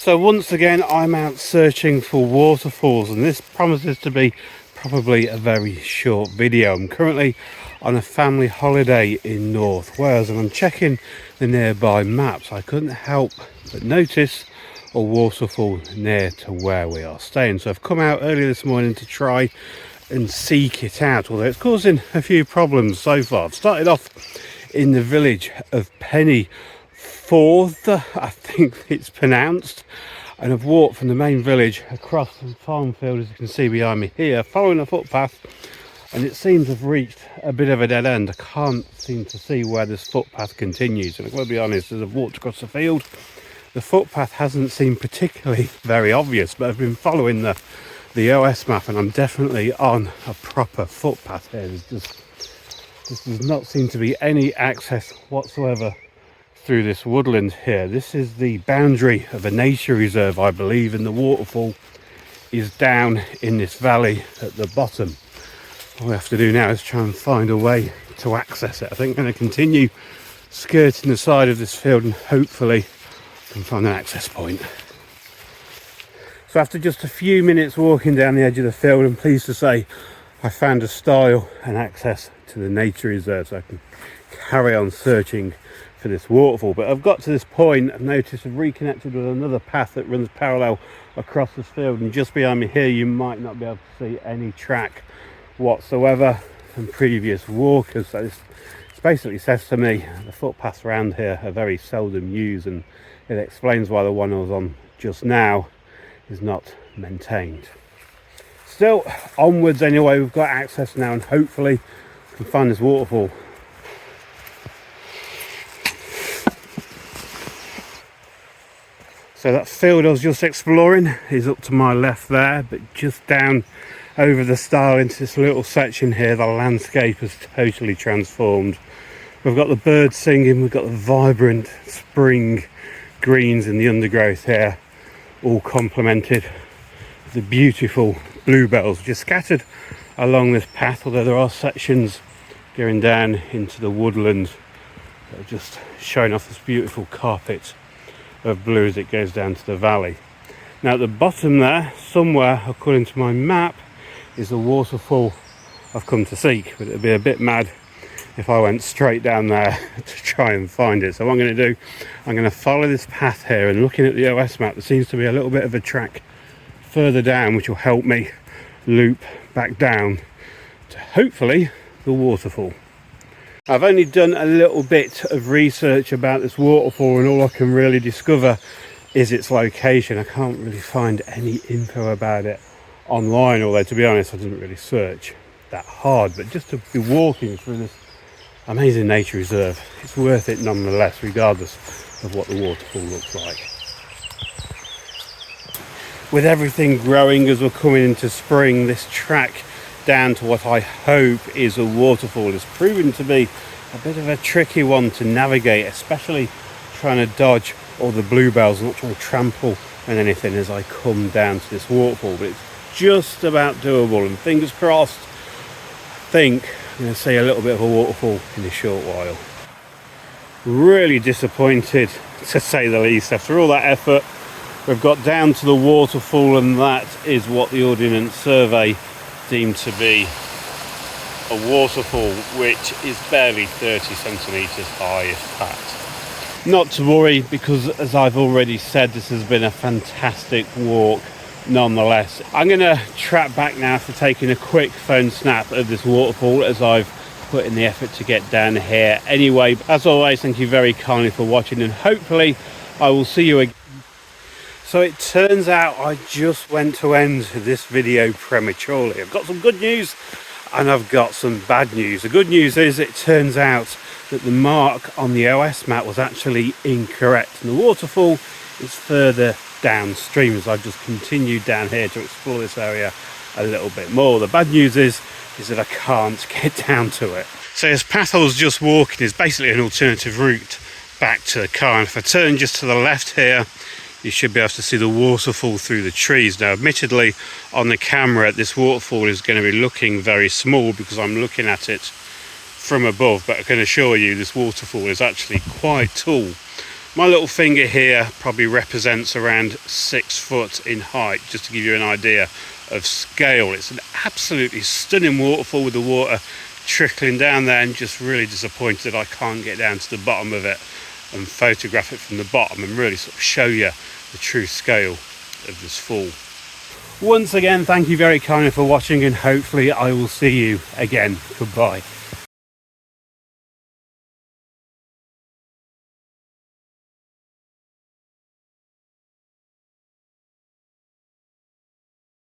So once again I'm out searching for waterfalls, and this promises to be probably a very short video. I'm currently on a family holiday in North Wales and I'm checking the nearby maps. I couldn't help but notice a waterfall near to where we are staying, so I've come out early this morning to try and seek it out, although it's causing a few problems so far. I've started off in the village of Penny Forth, I think it's pronounced, and I've walked from the main village across the farm field, as you can see behind me here, following a footpath, and it seems to have reached a bit of a dead end. I can't seem to see where this footpath continues, and I'm going to be honest, as I've walked across the field, the footpath hasn't seemed particularly very obvious, but I've been following the OS map and I'm definitely on a proper footpath here. There does not seem to be any access whatsoever through this woodland here. This is the boundary of a nature reserve, I believe, and the waterfall is down in this valley at the bottom. All we have to do now is try and find a way to access it. I think I'm going to continue skirting the side of this field and hopefully I can find an access point. So after just a few minutes walking down the edge of the field, I'm pleased to say I found a stile and access to the nature reserve, so I can carry on searching for this waterfall. But I've got to this point, I've noticed I've reconnected with another path that runs parallel across this field, and just behind me here you might not be able to see any track whatsoever from previous walkers. So this basically says to me the footpaths around here are very seldom used, and it explains why the one I was on just now is not maintained. Still, onwards anyway, we've got access now and hopefully we can find this waterfall. So that field I was just exploring is up to my left there, but just down over the stile into this little section here, the landscape has totally transformed. We've got the birds singing, we've got the vibrant spring greens in the undergrowth here, all complemented with the beautiful bluebells just scattered along this path, although there are sections going down into the woodland that are just showing off this beautiful carpet of blue as it goes down to the valley. Now at the bottom there, somewhere according to my map, is the waterfall I've come to seek, but it'd be a bit mad if I went straight down there to try and find it. So what I'm going to do, I'm going to follow this path here, and looking at the OS map there seems to be a little bit of a track further down which will help me loop back down to hopefully the waterfall. I've only done a little bit of research about this waterfall, and all I can really discover is its location. I can't really find any info about it online, although to be honest I didn't really search that hard, but just to be walking through this amazing nature reserve, it's worth it nonetheless, regardless of what the waterfall looks like. With everything growing as we're coming into spring, this track down to what I hope is a waterfall has proven to be a bit of a tricky one to navigate, especially trying to dodge all the bluebells, not trying to trample on anything as I come down to this waterfall. But it's just about doable, and fingers crossed, I think I'm going to see a little bit of a waterfall in a short while. Really disappointed, to say the least. After all that effort, we've got down to the waterfall, and that is what the Ordnance Survey deemed to be a waterfall, which is barely 30 centimetres high, if that. Not to worry, because as I've already said, this has been a fantastic walk nonetheless. I'm going to track back now after taking a quick phone snap of this waterfall, as I've put in the effort to get down here. Anyway, as always, thank you very kindly for watching, and hopefully I will see you again. So it turns out I just went to end this video prematurely. I've got some good news and I've got some bad news. The good news is it turns out that the mark on the OS map was actually incorrect, and the waterfall is further downstream as I've just continued down here to explore this area a little bit more. The bad news is that I can't get down to it. So this path I was just walking is basically an alternative route back to the car, and if I turn just to the left here, you should be able to see the waterfall through the trees. Now admittedly on the camera this waterfall is going to be looking very small because I'm looking at it from above, but I can assure you this waterfall is actually quite tall My little finger here probably represents around 6 foot in height, just to give you an idea of scale. It's an absolutely stunning waterfall with the water trickling down there, and just really disappointed I can't get down to the bottom of it and photograph it from the bottom and really sort of show you the true scale of this fall. Once again, thank you very kindly for watching, and hopefully I will see you again. Goodbye.